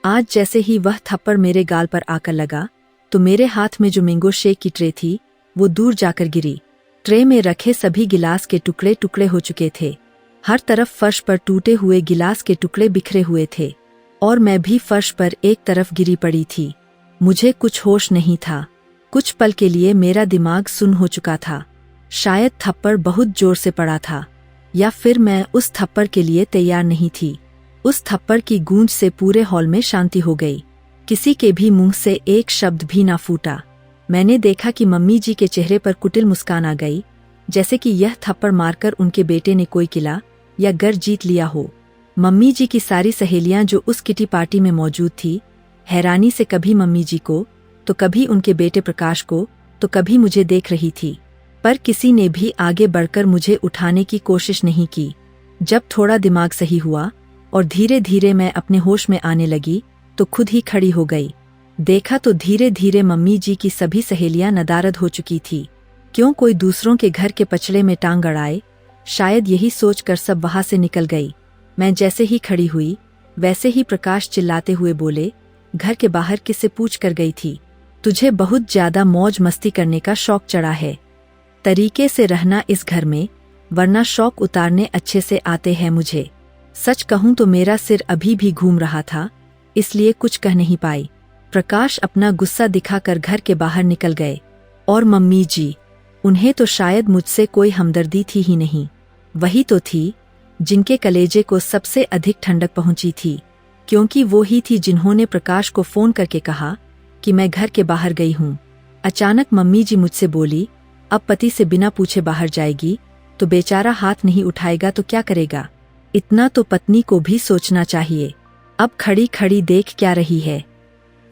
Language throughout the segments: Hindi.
आज जैसे ही वह थप्पड़ मेरे गाल पर आकर लगा तो मेरे हाथ में जो मैंगो शेक की ट्रे थी वो दूर जाकर गिरी। ट्रे में रखे सभी गिलास के टुकड़े टुकड़े हो चुके थे। हर तरफ फर्श पर टूटे हुए गिलास के टुकड़े बिखरे हुए थे और मैं भी फर्श पर एक तरफ गिरी पड़ी थी। मुझे कुछ होश नहीं था। कुछ पल के लिए मेरा दिमाग सुन्न हो चुका था। शायद थप्पड़ बहुत जोर से पड़ा था या फिर मैं उस थप्पड़ के लिए तैयार नहीं थी। उस थप्पड़ की गूंज से पूरे हॉल में शांति हो गई। किसी के भी मुंह से एक शब्द भी ना फूटा। मैंने देखा कि मम्मी जी के चेहरे पर कुटिल मुस्कान आ गई, जैसे कि यह थप्पड़ मारकर उनके बेटे ने कोई किला या घर जीत लिया हो। मम्मी जी की सारी सहेलियां जो उस किटी पार्टी में मौजूद थी, हैरानी से कभी मम्मी जी को तो कभी उनके बेटे प्रकाश को तो कभी मुझे देख रही थी, पर किसी ने भी आगे बढ़कर मुझे उठाने की कोशिश नहीं की। जब थोड़ा दिमाग सही हुआ और धीरे धीरे मैं अपने होश में आने लगी तो खुद ही खड़ी हो गई। देखा तो धीरे धीरे मम्मी जी की सभी सहेलियां नदारद हो चुकी थी। क्यों कोई दूसरों के घर के पचड़े में टांग अड़ाए, शायद यही सोचकर सब वहां से निकल गई। मैं जैसे ही खड़ी हुई वैसे ही प्रकाश चिल्लाते हुए बोले, घर के बाहर किससे पूछ कर गई थी? तुझे बहुत ज्यादा मौज मस्ती करने का शौक चढ़ा है। तरीके से रहना इस घर में, वरना शौक उतारने अच्छे से आते हैं मुझे। सच कहूं तो मेरा सिर अभी भी घूम रहा था, इसलिए कुछ कह नहीं पाई। प्रकाश अपना गुस्सा दिखाकर घर के बाहर निकल गए और मम्मी जी, उन्हें तो शायद मुझसे कोई हमदर्दी थी ही नहीं। वही तो थी जिनके कलेजे को सबसे अधिक ठंडक पहुंची थी, क्योंकि वो ही थी जिन्होंने प्रकाश को फोन करके कहा कि मैं घर के बाहर गई हूँ। अचानक मम्मी जी मुझसे बोली, अब पति से बिना पूछे बाहर जाएगी तो बेचारा हाथ नहीं उठाएगा तो क्या करेगा? इतना तो पत्नी को भी सोचना चाहिए। अब खड़ी खड़ी देख क्या रही है?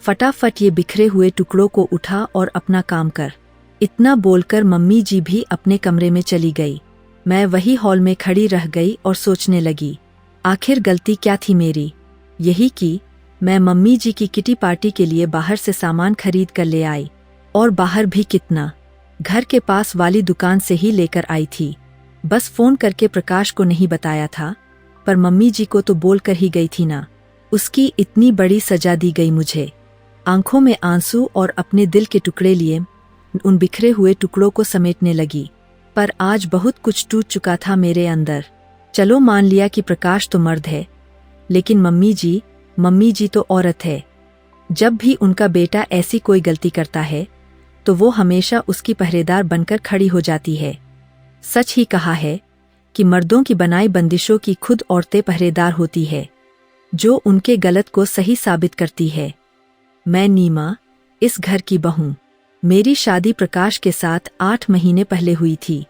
फटाफट ये बिखरे हुए टुकड़ों को उठा और अपना काम कर। इतना बोलकर मम्मी जी भी अपने कमरे में चली गई। मैं वही हॉल में खड़ी रह गई और सोचने लगी, आखिर गलती क्या थी मेरी? यही कि मैं मम्मी जी की किटी पार्टी के लिए बाहर से सामान खरीद कर ले आई, और बाहर भी कितना, घर के पास वाली दुकान से ही लेकर आई थी। बस फोन करके प्रकाश को नहीं बताया था, पर मम्मी जी को तो बोल कर ही गई थी ना। उसकी इतनी बड़ी सजा दी गई मुझे। आंखों में आंसू और अपने दिल के टुकड़े लिए उन बिखरे हुए टुकड़ों को समेटने लगी। पर आज बहुत कुछ टूट चुका था मेरे अंदर। चलो मान लिया कि प्रकाश तो मर्द है, लेकिन मम्मी जी तो औरत है। जब भी उनका बेटा ऐसी कोई गलती करता है तो वो हमेशा उसकी पहरेदार बनकर खड़ी हो जाती है। सच ही कहा है कि मर्दों की बनाई बंदिशों की खुद औरतें पहरेदार होती है, जो उनके गलत को सही साबित करती है। मैं नीमा, इस घर की बहू। मेरी शादी प्रकाश के साथ 8 महीने पहले हुई थी।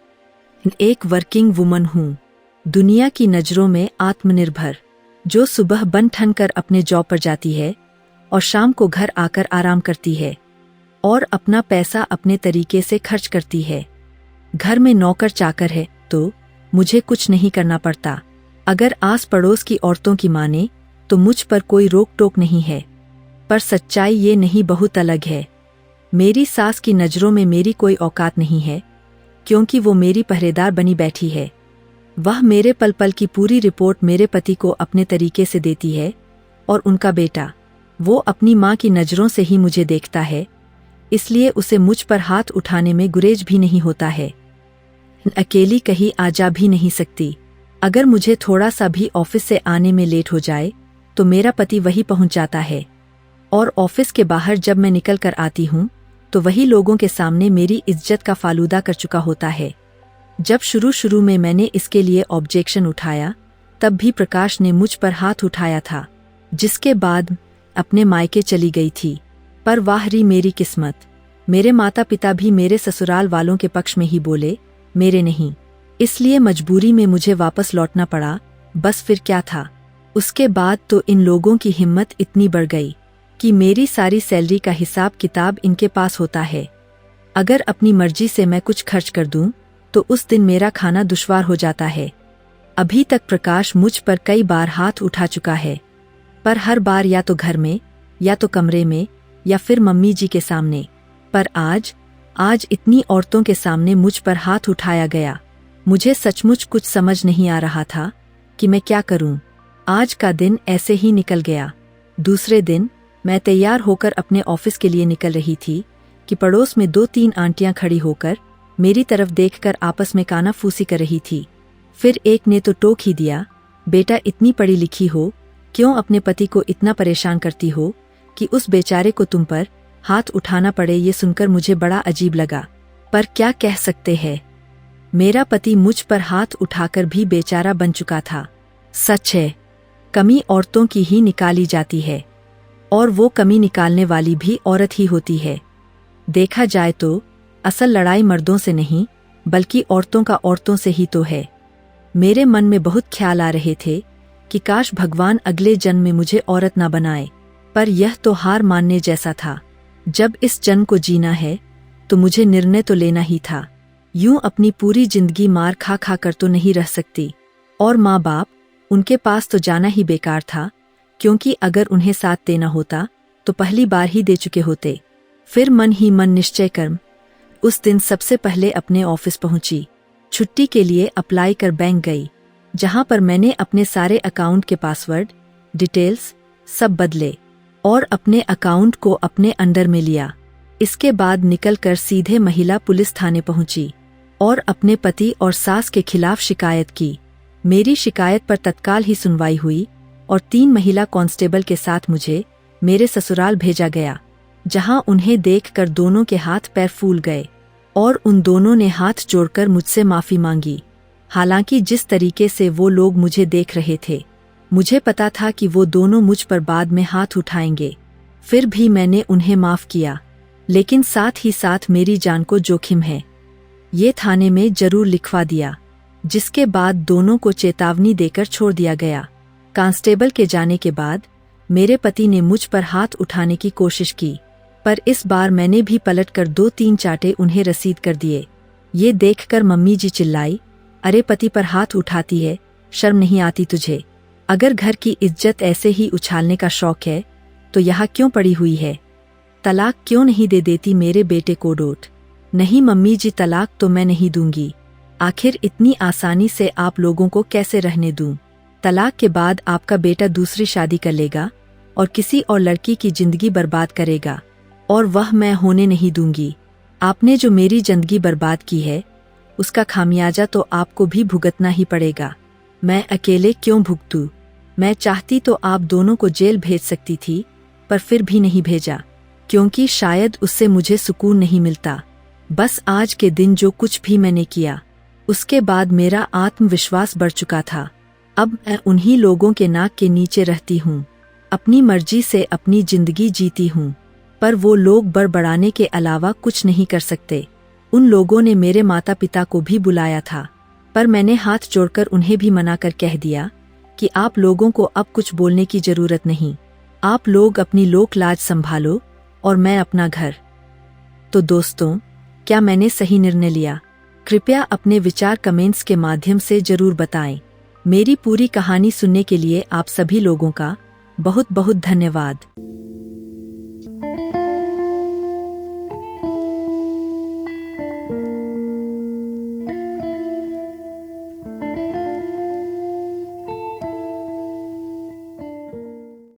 एक वर्किंग वुमन हूँ, दुनिया की नज़रों में आत्मनिर्भर, जो सुबह बन ठन कर अपने जॉब पर जाती है और शाम को घर आकर आराम करती है और अपना पैसा अपने तरीके से खर्च करती है। घर में नौकर चाकर है तो मुझे कुछ नहीं करना पड़ता। अगर आस पड़ोस की औरतों की माने तो मुझ पर कोई रोक टोक नहीं है, पर सच्चाई ये नहीं, बहुत अलग है। मेरी सास की नज़रों में मेरी कोई औकात नहीं है, क्योंकि वो मेरी पहरेदार बनी बैठी है। वह मेरे पल पल की पूरी रिपोर्ट मेरे पति को अपने तरीके से देती है, और उनका बेटा, वो अपनी माँ की नज़रों से ही मुझे देखता है, इसलिए उसे मुझ पर हाथ उठाने में गुरेज भी नहीं होता है। अकेली कहीं आ जा भी नहीं सकती। अगर मुझे थोड़ा सा भी ऑफिस से आने में लेट हो जाए तो मेरा पति वही पहुंच जाता है, और ऑफिस के बाहर जब मैं निकल कर आती हूँ तो वही लोगों के सामने मेरी इज्जत का फालूदा कर चुका होता है। जब शुरू में मैंने इसके लिए ऑब्जेक्शन उठाया तब भी प्रकाश ने मुझ पर हाथ उठाया था, जिसके बाद अपने मायके चली गई थी। पर वाह री मेरी किस्मत, मेरे माता पिता भी मेरे ससुराल वालों के पक्ष में ही बोले, मेरे नहीं। इसलिए मजबूरी में मुझे वापस लौटना पड़ा। बस फिर क्या था? उसके बाद तो इन लोगों की हिम्मत इतनी बढ़ गई कि मेरी सारी सैलरी का हिसाब किताब इनके पास होता है। अगर अपनी मर्जी से मैं कुछ खर्च कर दूं तो उस दिन मेरा खाना दुश्वार हो जाता है। अभी तक प्रकाश मुझ पर कई बार हाथ उठा चुका है, पर हर बार या तो घर में, या तो कमरे में, या फिर मम्मी जी के सामने। पर आज इतनी औरतों के सामने मुझ पर हाथ उठाया गया। मुझे सचमुच कुछ समझ नहीं आ रहा था कि मैं क्या करूं। आज का दिन ऐसे ही निकल गया। दूसरे दिन मैं तैयार होकर अपने ऑफिस के लिए निकल रही थी कि पड़ोस में 2-3 आंटियां खड़ी होकर मेरी तरफ देखकर आपस में कानाफूसी कर रही थी। फिर एक ने तो टोक ही दिया, बेटा इतनी पढ़ी लिखी हो, क्यों अपने पति को इतना परेशान करती हो कि उस बेचारे को तुम पर हाथ उठाना पड़े। ये सुनकर मुझे बड़ा अजीब लगा, पर क्या कह सकते हैं, मेरा पति मुझ पर हाथ उठाकर भी बेचारा बन चुका था। सच है, कमी औरतों की ही निकाली जाती है, और वो कमी निकालने वाली भी औरत ही होती है। देखा जाए तो असल लड़ाई मर्दों से नहीं बल्कि औरतों का औरतों से ही तो है। मेरे मन में बहुत ख्याल आ रहे थे कि काश भगवान अगले जन्म में मुझे औरत ना बनाए, पर यह तो हार मानने जैसा था। जब इस जन्म को जीना है तो मुझे निर्णय तो लेना ही था। यूं अपनी पूरी जिंदगी मार खा खा कर तो नहीं रह सकती, और माँ बाप, उनके पास तो जाना ही बेकार था, क्योंकि अगर उन्हें साथ देना होता तो पहली बार ही दे चुके होते। फिर मन ही मन निश्चय कर उस दिन सबसे पहले अपने ऑफिस पहुंची। छुट्टी के लिए अप्लाई कर बैंक गई, जहां पर मैंने अपने सारे अकाउंट के पासवर्ड डिटेल्स सब बदले और अपने अकाउंट को अपने अंडर में लिया। इसके बाद निकलकर सीधे महिला पुलिस थाने पहुंची और अपने पति और सास के खिलाफ शिकायत की। मेरी शिकायत पर तत्काल ही सुनवाई हुई और 3 महिला कांस्टेबल के साथ मुझे मेरे ससुराल भेजा गया, जहां उन्हें देखकर दोनों के हाथ पैर फूल गए और उन दोनों ने हाथ जोड़कर मुझसे माफी मांगी। हालांकि जिस तरीके से वो लोग मुझे देख रहे थे, मुझे पता था कि वो दोनों मुझ पर बाद में हाथ उठाएंगे। फिर भी मैंने उन्हें माफ किया, लेकिन साथ ही साथ मेरी जान को जोखिम है, ये थाने में जरूर लिखवा दिया, जिसके बाद दोनों को चेतावनी देकर छोड़ दिया गया। कांस्टेबल के जाने के बाद मेरे पति ने मुझ पर हाथ उठाने की कोशिश की, पर इस बार मैंने भी पलटकर 2-3 चाटे उन्हें रसीद कर दिए। ये देखकर मम्मी जी चिल्लाई, अरे पति पर हाथ उठाती है, शर्म नहीं आती तुझे? अगर घर की इज्जत ऐसे ही उछालने का शौक है तो यहाँ क्यों पड़ी हुई है? तलाक क्यों नहीं दे देती मेरे बेटे को? डोट नहीं मम्मी जी, तलाक तो मैं नहीं दूंगी। आखिर इतनी आसानी से आप लोगों को कैसे रहने दूं? तलाक के बाद आपका बेटा दूसरी शादी कर लेगा और किसी और लड़की की जिंदगी बर्बाद करेगा, और वह मैं होने नहीं दूंगी। आपने जो मेरी जिंदगी बर्बाद की है उसका खामियाजा तो आपको भी भुगतना ही पड़ेगा। मैं अकेले क्यों भुगतूं? मैं चाहती तो आप दोनों को जेल भेज सकती थी, पर फिर भी नहीं भेजा, क्योंकि शायद उससे मुझे सुकून नहीं मिलता। बस आज के दिन जो कुछ भी मैंने किया, उसके बाद मेरा आत्मविश्वास बढ़ चुका था। अब मैं उन्हीं लोगों के नाक के नीचे रहती हूँ, अपनी मर्जी से अपनी जिंदगी जीती हूँ, पर वो लोग बड़बड़ाने के अलावा कुछ नहीं कर सकते। उन लोगों ने मेरे माता पिता को भी बुलाया था, पर मैंने हाथ जोड़कर उन्हें भी मना कर कह दिया कि आप लोगों को अब कुछ बोलने की जरूरत नहीं, आप लोग अपनी लोक लाज संभालो और मैं अपना घर। तो दोस्तों, क्या मैंने सही निर्णय लिया? कृपया अपने विचार कमेंट्स के माध्यम से जरूर बताएं। मेरी पूरी कहानी सुनने के लिए आप सभी लोगों का बहुत बहुत धन्यवाद।